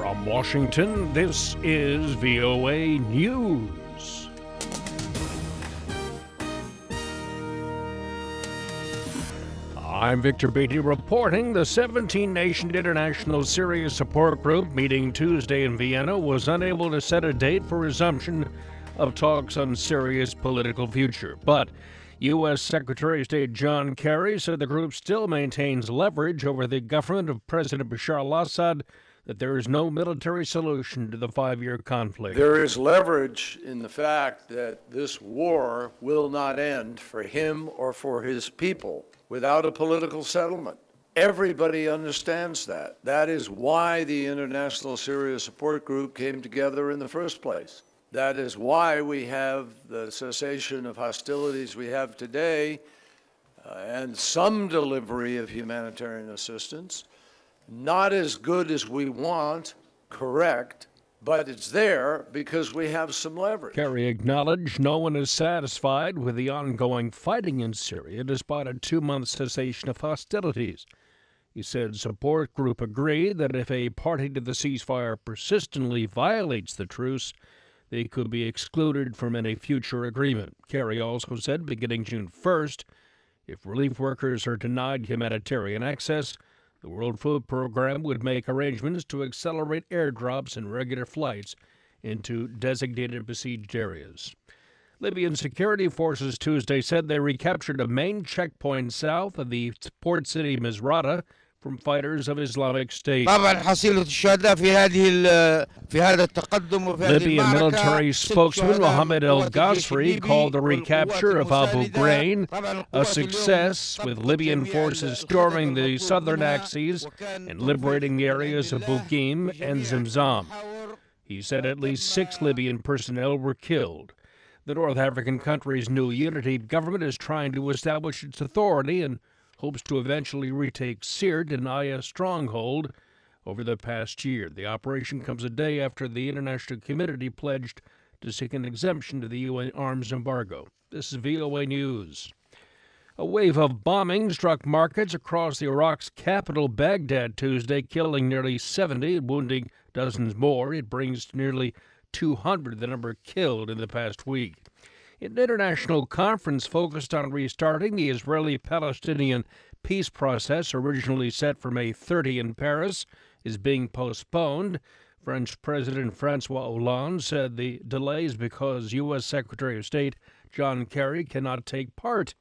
From Washington, this is VOA News. I'm Victor Beattie reporting. The 17-nation International Syria Support Group meeting Tuesday in Vienna was unable to set a date for resumption of talks on Syria's political future. But U.S. Secretary of State John Kerry said the group still maintains leverage over the government of President Bashar al Assad, that there is no military solution to the 5-year conflict. There is leverage in the fact that this war will not end for him or for his people without a political settlement. Everybody understands that. That is why the International Syria Support Group came together in the first place. That is why we have the cessation of hostilities we have today and some delivery of humanitarian assistance. Not as good as we want, correct, but it's there because we have some leverage. Kerry acknowledged no one is satisfied with the ongoing fighting in Syria despite a 2-month cessation of hostilities. He said support group agreed that if a party to the ceasefire persistently violates the truce, they could be excluded from any future agreement. Kerry also said beginning June 1st, if relief workers are denied humanitarian access, the World Food Program would make arrangements to accelerate airdrops and regular flights into designated besieged areas. Libyan security forces Tuesday said they recaptured a main checkpoint south of the port city Misrata from fighters of Islamic State. Libyan military spokesman Mohammed El Ghasri called the recapture of Abu Ghraib a success, with Libyan forces storming the southern axes and liberating the areas of Bukim and Zimzam. He said at least 6 Libyan personnel were killed. The North African country's new unity government is trying to establish its authority and hopes to eventually retake Sirte, an IS stronghold, over the past year. The operation comes a day after the international community pledged to seek an exemption to the UN arms embargo. This is VOA News. A wave of bombing struck markets across Iraq's capital, Baghdad, Tuesday, killing nearly 70 and wounding dozens more. It brings to nearly 200 the number killed in the past week. An international conference focused on restarting the Israeli-Palestinian peace process, originally set for May 30 in Paris, is being postponed. French President François Hollande said the delay is because U.S. Secretary of State John Kerry cannot take part.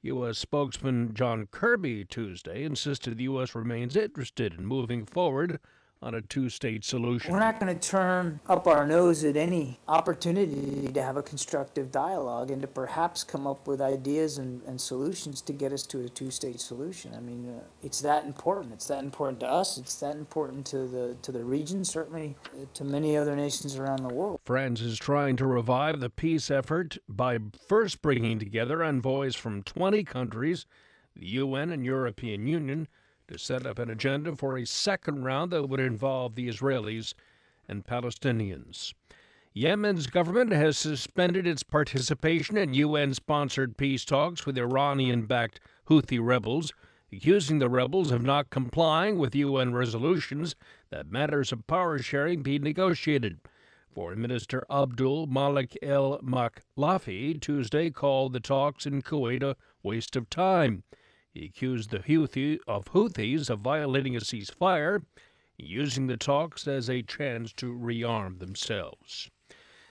U.S. spokesman John Kirby Tuesday insisted the U.S. remains interested in moving forward on a 2-state solution. We're not going to turn up our nose at any opportunity to have a constructive dialogue and to perhaps come up with ideas and solutions to get us to a 2-state solution. I mean, it's that important. It's that important to us. It's that important to the region, certainly to many other nations around the world. France is trying to revive the peace effort by first bringing together envoys from 20 countries, the UN and European Union, to set up an agenda for a second round that would involve the Israelis and Palestinians. Yemen's government has suspended its participation in UN-sponsored peace talks with Iranian-backed Houthi rebels, accusing the rebels of not complying with UN resolutions that matters of power sharing be negotiated. Foreign Minister Abdul Malik El Maklafi Tuesday called the talks in Kuwait a waste of time. He accused the Houthis of violating a ceasefire, using the talks as a chance to rearm themselves.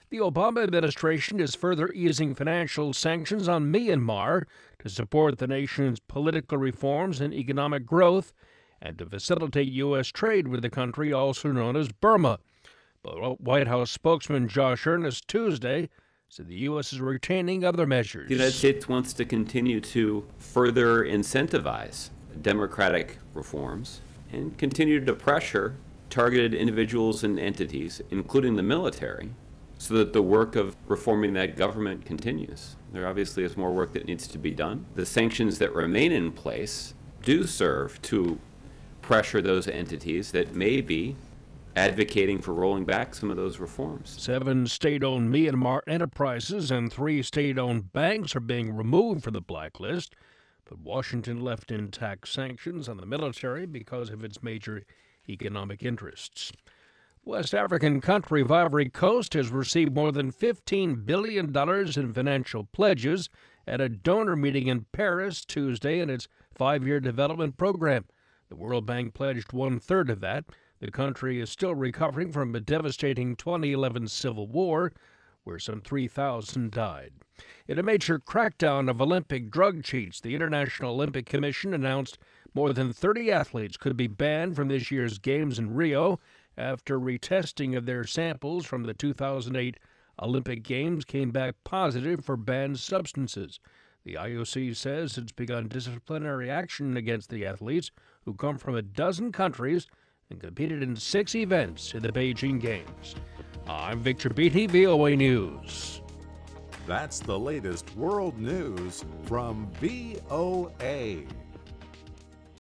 The Obama administration is further easing financial sanctions on Myanmar to support the nation's political reforms and economic growth and to facilitate U.S. trade with the country, also known as Burma. But White House spokesman Josh Earnest Tuesday said the U.S. is retaining other measures. The United States wants to continue to further incentivize democratic reforms and continue to pressure targeted individuals and entities, including the military, so that the work of reforming that government continues. There obviously is more work that needs to be done. The sanctions that remain in place do serve to pressure those entities that may be advocating for rolling back some of those reforms. 7 state-owned Myanmar enterprises and 3 state-owned banks are being removed from the blacklist, but Washington left intact sanctions on the military because of its major economic interests. West African country of Ivory Coast has received more than $15 billion in financial pledges at a donor meeting in Paris Tuesday in its 5-year development program. The World Bank pledged 1/3 of that. The country is still recovering from a devastating 2011 civil war, where some 3,000 died. In a major crackdown of Olympic drug cheats, the International Olympic Commission announced more than 30 athletes could be banned from this year's Games in Rio after retesting of their samples from the 2008 Olympic Games came back positive for banned substances. The IOC says it's begun disciplinary action against the athletes who come from a dozen countries and competed in 6 events in the Beijing Games. I'm Victor Beattie, VOA News. That's the latest world news from VOA.